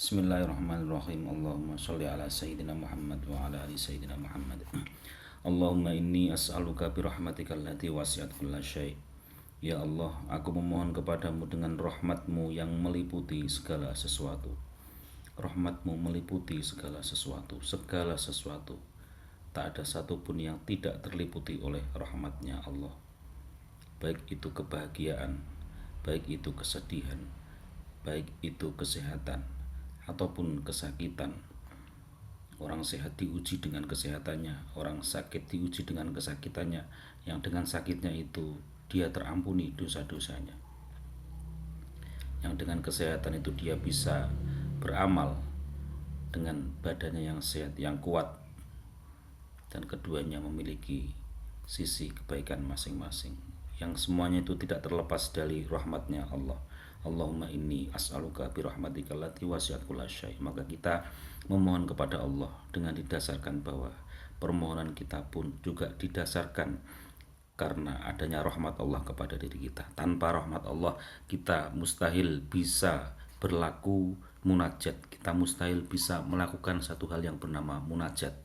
Bismillahirrahmanirrahim. Allahumma sholli ala sayyidina Muhammad wa ala ali sayyidina Muhammad. Allahumma inni as'aluka bi rahmatika allati wasi'at kulla syai'. Ya Allah, aku memohon kepadamu dengan rahmatmu yang meliputi segala sesuatu. Rahmatmu meliputi segala sesuatu, segala sesuatu. Tak ada satupun yang tidak terliputi oleh rahmatnya Allah. Baik itu kebahagiaan, baik itu kesedihan, baik itu kesehatan, ataupun kesakitan. Orang sehat diuji dengan kesehatannya, orang sakit diuji dengan kesakitannya, yang dengan sakitnya itu dia terampuni dosa-dosanya, yang dengan kesehatan itu dia bisa beramal dengan badannya yang sehat, yang kuat, dan keduanya memiliki sisi kebaikan masing-masing, yang semuanya itu tidak terlepas dari rahmatnya Allah. Allahumma inni as'aluka bi rahmatika allati wasi'at kulla syai'. Maka kita memohon kepada Allah dengan didasarkan bahwa permohonan kita pun juga didasarkan karena adanya rahmat Allah kepada diri kita. Tanpa rahmat Allah kita mustahil bisa berlaku munajat, kita mustahil bisa melakukan satu hal yang bernama munajat,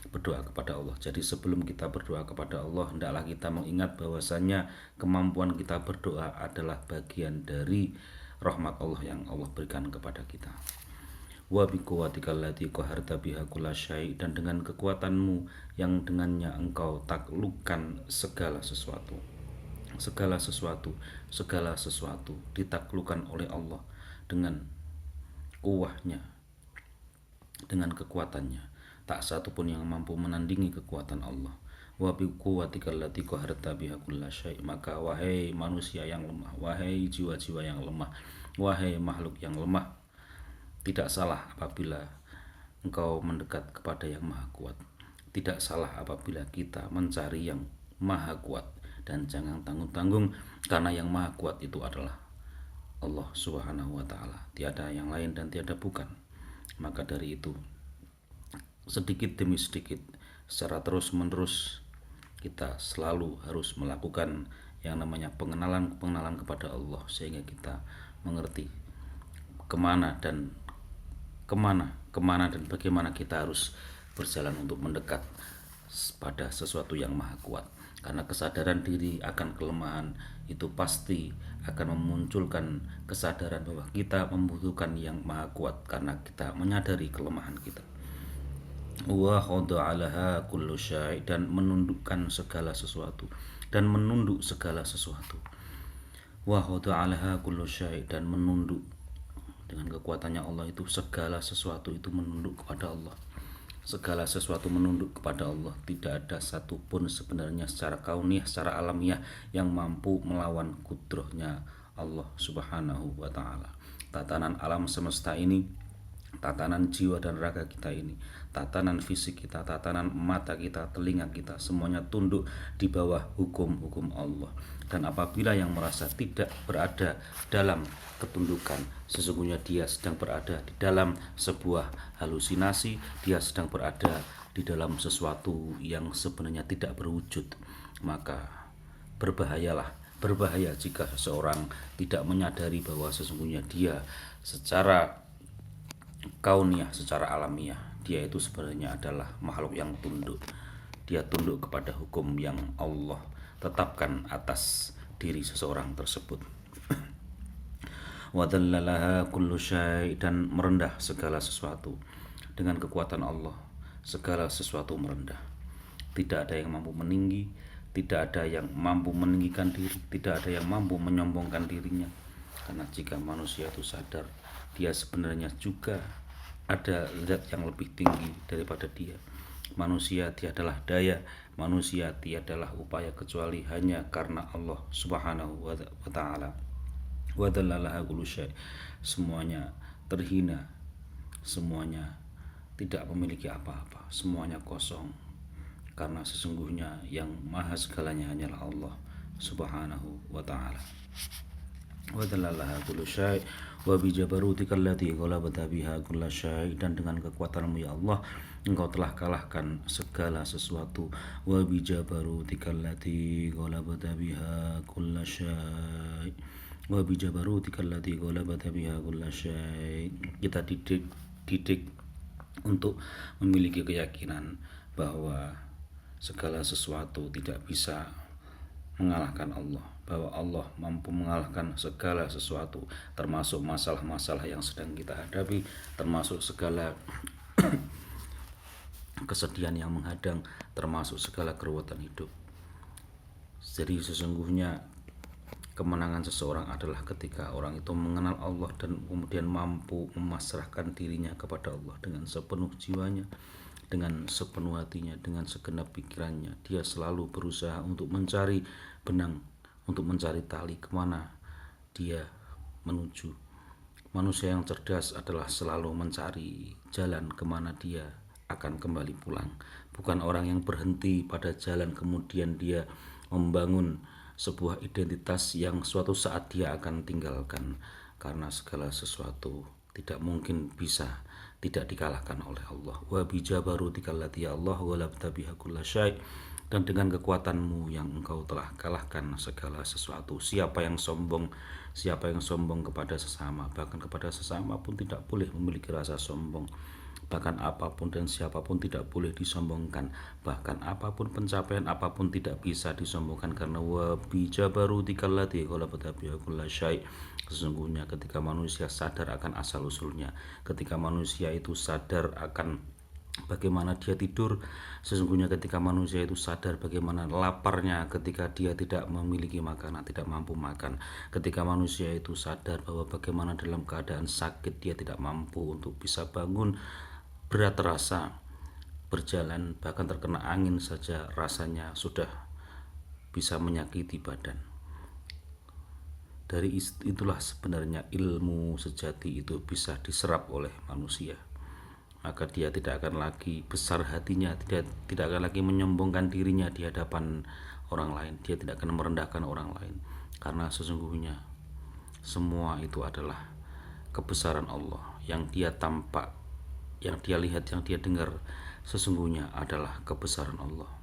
berdoa kepada Allah. Jadi sebelum kita berdoa kepada Allah, hendaklah kita mengingat bahwasanya kemampuan kita berdoa adalah bagian dari rahmat Allah yang Allah berikan kepada kita. Wa bi quwwatika allati qaharta biha kulla syai', dan dengan kekuatanmu yang dengannya engkau taklukkan segala sesuatu. Segala sesuatu, segala sesuatu ditaklukkan oleh Allah dengan kuahnya, dengan kekuatannya. Tak satu pun yang mampu menandingi kekuatan Allah. Wa bi quwwatika allati qaharta biha kulla syai'. Maka wahai manusia yang lemah, wahai jiwa-jiwa yang lemah, wahai makhluk yang lemah, tidak salah apabila engkau mendekat kepada yang maha kuat. Tidak salah apabila kita mencari yang maha kuat. Dan jangan tanggung-tanggung, karena yang maha kuat itu adalah Allah Subhanahu wa ta'ala. Tiada yang lain dan tiada bukan. Maka dari itu, sedikit demi sedikit, secara terus-menerus, kita selalu harus melakukan yang namanya pengenalan kepada Allah, sehingga kita mengerti kemana dan bagaimana kita harus berjalan untuk mendekat pada sesuatu yang maha kuat. Karena kesadaran diri akan kelemahan itu pasti akan memunculkan kesadaran bahwa kita membutuhkan yang maha kuat, karena kita menyadari kelemahan kita. Wa khada'alaha kullu syai', dan menundukkan segala sesuatu, dan menunduk segala sesuatu. Wa khada'alaha kullu syai', dan menunduk dengan kekuatannya Allah itu segala sesuatu itu menunduk kepada Allah. Segala sesuatu menunduk kepada Allah. Tidak ada satupun sebenarnya secara kauniyah, secara alamiah yang mampu melawan kudrahnya Allah Subhanahu wa ta'ala. Tatanan alam semesta ini, tatanan jiwa dan raga kita ini, tatanan fisik kita, tatanan mata kita, telinga kita, semuanya tunduk di bawah hukum-hukum Allah. Dan apabila yang merasa tidak berada dalam ketundukan, sesungguhnya dia sedang berada di dalam sebuah halusinasi, dia sedang berada di dalam sesuatu yang sebenarnya tidak berwujud. Maka berbahaya jika seseorang tidak menyadari bahwa sesungguhnya dia secara kauniyah, secara alamiah, dia itu sebenarnya adalah makhluk yang tunduk. Dia tunduk kepada hukum yang Allah tetapkan atas diri seseorang tersebut. Wa dhallalaha kullu syai', dan merendah segala sesuatu. Dengan kekuatan Allah, segala sesuatu merendah. Tidak ada yang mampu meninggi, tidak ada yang mampu meninggikan diri, tidak ada yang mampu menyombongkan dirinya. Karena jika manusia itu sadar, dia sebenarnya juga ada zat yang lebih tinggi daripada dia. Manusia tiadalah daya, manusia tiadalah upaya kecuali hanya karena Allah Subhanahu wa ta'ala. Wa dhallalaha kullu syai', semuanya terhina, semuanya tidak memiliki apa-apa, semuanya kosong, karena sesungguhnya yang maha segalanya hanyalah Allah Subhanahu wa ta'ala. Wa dhallalaha kullu syai' wa bi jabarutika allati ghalabta biha kulla syai', dan dengan kekuatanmu ya Allah engkau telah kalahkan segala sesuatu. Wa bi jabarutika allati ghalabta biha kulla syai' wa bi jabarutika allati ghalabta biha kulla syai. Kita didik untuk memiliki keyakinan bahwa segala sesuatu tidak bisa mengalahkan Allah, bahwa Allah mampu mengalahkan segala sesuatu, termasuk masalah-masalah yang sedang kita hadapi, termasuk segala kesedihan yang menghadang, termasuk segala keruwetan hidup. Jadi sesungguhnya kemenangan seseorang adalah ketika orang itu mengenal Allah dan kemudian mampu memasrahkan dirinya kepada Allah dengan sepenuh jiwanya, dengan sepenuh hatinya, dengan segenap pikirannya. Dia selalu berusaha untuk mencari benang, untuk mencari tali kemana dia menuju. Manusia yang cerdas adalah selalu mencari jalan kemana dia akan kembali pulang. Bukan orang yang berhenti pada jalan kemudian dia membangun sebuah identitas yang suatu saat dia akan tinggalkan, karena segala sesuatu tidak mungkin bisa tidak dikalahkan oleh Allah. Wa bi jabarutika allati ya Allah ghalabta biha kulla syai. Dan dengan kekuatanmu yang engkau telah kalahkan segala sesuatu. Siapa yang sombong kepada sesama, bahkan kepada sesama pun tidak boleh memiliki rasa sombong. Bahkan apapun dan siapapun tidak boleh disombongkan. Bahkan apapun pencapaian apapun tidak bisa disombongkan, karena wa bi jabarutika allati ghalabta biha kulla syai. Sesungguhnya ketika manusia sadar akan asal usulnya, ketika manusia itu sadar akan bagaimana dia tidur, sesungguhnya ketika manusia itu sadar bagaimana laparnya ketika dia tidak memiliki makanan, tidak mampu makan, ketika manusia itu sadar bahwa bagaimana dalam keadaan sakit dia tidak mampu untuk bisa bangun, berat terasa, berjalan bahkan terkena angin saja rasanya sudah bisa menyakiti badan. Dari itulah sebenarnya ilmu sejati itu bisa diserap oleh manusia. Maka dia tidak akan lagi besar hatinya, tidak akan lagi menyombongkan dirinya di hadapan orang lain. Dia tidak akan merendahkan orang lain, karena sesungguhnya semua itu adalah kebesaran Allah yang dia tampak, yang dia lihat, yang dia dengar. Sesungguhnya adalah kebesaran Allah,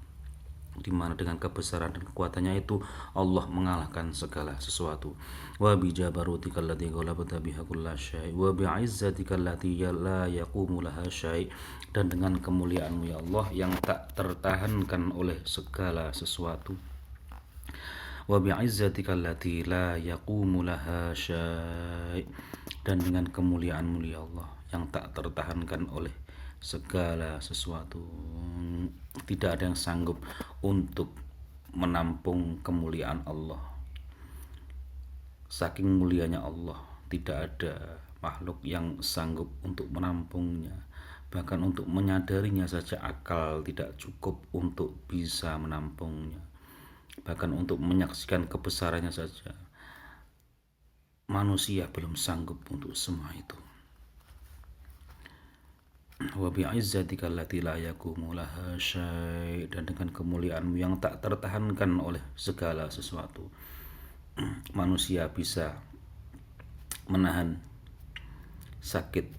di mana dengan kebesaran dan kekuatannya itu Allah mengalahkan segala sesuatu. Wa bi jabarutika allati ghalabta biha kulla syai wa bi izzatika allati la yaqumu laha syai. Dan dengan kemuliaanmu ya Allah yang tak tertahankan oleh segala sesuatu. Wa bi izzatika allati la yaqumu laha syai. Dan dengan kemuliaanmu ya Allah yang tak tertahankan oleh segala sesuatu. Tidak ada yang sanggup untuk menampung kemuliaan Allah. Saking mulianya Allah, tidak ada makhluk yang sanggup untuk menampungnya. Bahkan untuk menyadarinya saja akal tidak cukup untuk bisa menampungnya. Bahkan untuk menyaksikan kebesarannya saja manusia belum sanggup untuk semua itu. Wa bi izzatika allati la yaqumu laha syai. Dan dengan kemuliaanmu yang tak tertahankan oleh segala sesuatu, manusia bisa menahan sakit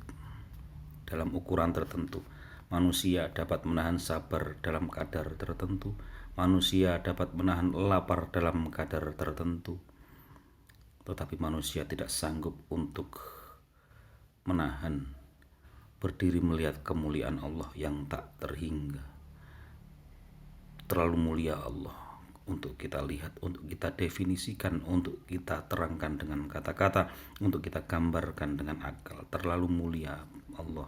dalam ukuran tertentu. Manusia dapat menahan sabar dalam kadar tertentu. Manusia dapat menahan lapar dalam kadar tertentu. Tetapi manusia tidak sanggup untuk menahan berdiri melihat kemuliaan Allah yang tak terhingga. Terlalu mulia Allah untuk kita lihat, untuk kita definisikan, untuk kita terangkan dengan kata-kata, untuk kita gambarkan dengan akal. Terlalu mulia Allah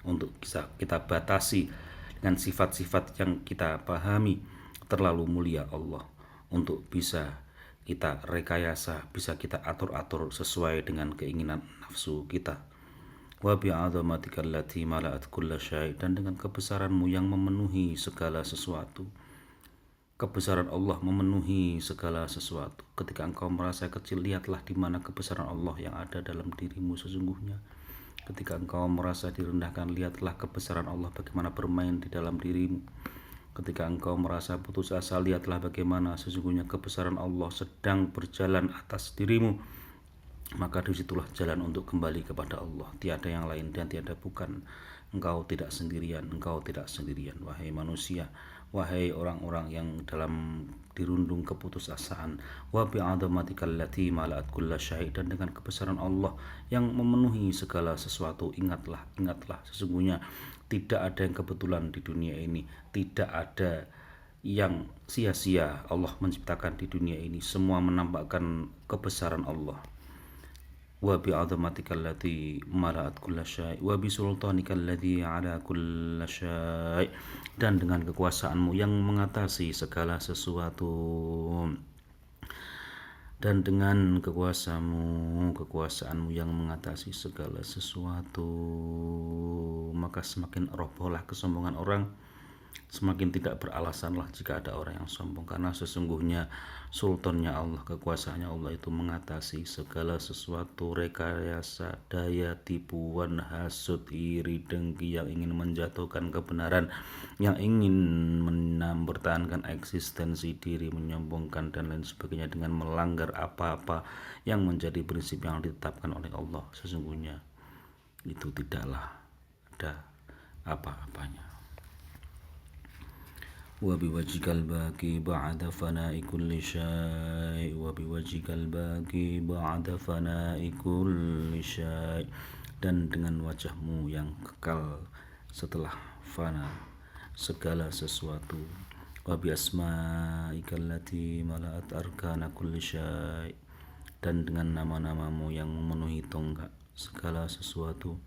untuk bisa kita batasi dengan sifat-sifat yang kita pahami. Terlalu mulia Allah untuk bisa kita rekayasa, bisa kita atur-atur sesuai dengan keinginan nafsu kita. Wa bi'azamatika allati mala'at kulla syai. Dan dengan kebesaranmu yang memenuhi segala sesuatu. Kebesaran Allah memenuhi segala sesuatu. Ketika engkau merasa kecil, lihatlah di mana kebesaran Allah yang ada dalam dirimu sesungguhnya. Ketika engkau merasa direndahkan, lihatlah kebesaran Allah bagaimana bermain di dalam dirimu. Ketika engkau merasa putus asa, lihatlah bagaimana sesungguhnya kebesaran Allah sedang berjalan atas dirimu. Maka disitulah jalan untuk kembali kepada Allah. Tiada yang lain dan tiada bukan. Engkau tidak sendirian, engkau tidak sendirian. Wahai manusia, wahai orang-orang yang dalam dirundung keputusasaan, wa bi'azamatikal lati mala'at kulla syai', dan dengan kebesaran Allah yang memenuhi segala sesuatu. Ingatlah sesungguhnya tidak ada yang kebetulan di dunia ini, tidak ada yang sia-sia Allah menciptakan di dunia ini, semua menampakkan kebesaran Allah. Wa bi'azamatikal lati mala'at kulla syai' wa bisultanikal ladzi 'ala kulla syai', dan dengan kekuasaanmu yang mengatasi segala sesuatu, dan dengan kekuasaanmu yang mengatasi segala sesuatu, maka semakin robohlah kesombongan orang, semakin tidak beralasanlah jika ada orang yang sombong, karena sesungguhnya sultannya Allah, kekuasaannya Allah itu mengatasi segala sesuatu. Rekayasa, daya, tipuan, hasut, iri, dengki yang ingin menjatuhkan kebenaran, yang ingin mempertahankan eksistensi diri, menyombongkan dan lain sebagainya dengan melanggar apa-apa yang menjadi prinsip yang ditetapkan oleh Allah, sesungguhnya itu tidaklah ada apa-apanya. Wa biwajhikal baqi ba'da fana'i kulli syai', wa biwajhikal baqi ba'da fana'i kulli syai', dan dengan wajahmu yang kekal setelah fana segala sesuatu. Wa bi asma'ikal lati mala'at arkana kulli syai', dan dengan nama-namamu yang memenuhi tonggak segala sesuatu.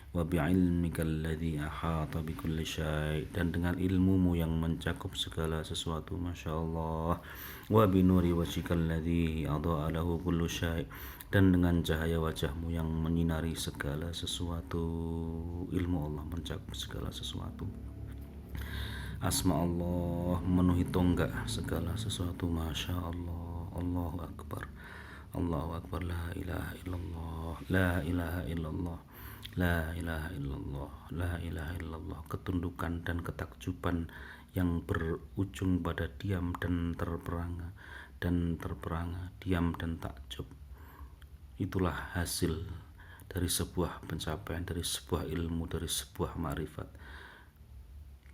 Wa bi'ilmikal ladzi ahata bikulli syai', dan dengan ilmumu yang mencakup segala sesuatu, Masya Allah. Wa binuri wajhikal ladzi adha'a lahu kullu syai', dan dengan cahaya wajahmu yang menyinari segala sesuatu. Ilmu Allah mencakup segala sesuatu, asma Allah memenuhi tonggak segala sesuatu, Masya Allah. Allahu Akbar, Allahu Akbar, la ilaha illallah, la ilaha illallah, la ilaha illallah, la ilaha illallah. Ketundukan dan ketakjuban yang berujung pada diam dan terperangah, diam dan takjub, itulah hasil dari sebuah pencapaian, dari sebuah ilmu, dari sebuah ma'rifat.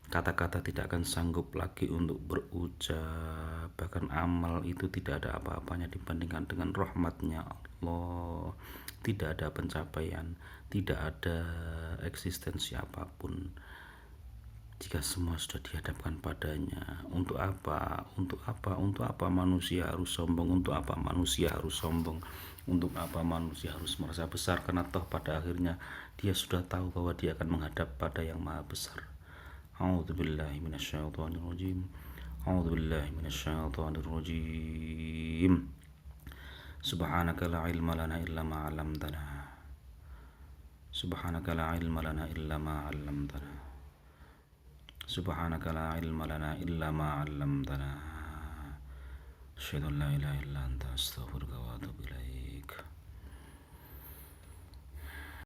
Kata-kata tidak akan sanggup lagi untuk berucap, bahkan amal itu tidak ada apa-apanya dibandingkan dengan rahmatnya Allah. Tidak ada pencapaian, tidak ada eksistensi apapun jika semua sudah dihadapkan padanya. Untuk apa? Untuk apa manusia harus sombong? Untuk apa manusia harus sombong? Untuk apa manusia harus merasa besar? Karena toh pada akhirnya dia sudah tahu bahwa dia akan menghadap pada yang maha besar. A'udzubillahi minasyaitonirrajim. A'udzubillahi minasyaitonirrajim. Subhanaka la ilma lana illa ma 'allamtana. Subhanaka la ilma lana illa ma 'allamtana. Subhanaka la ilma lana illa ma 'allamtana. Asyhadu an la ilaha illa anta, astaghfiruka wa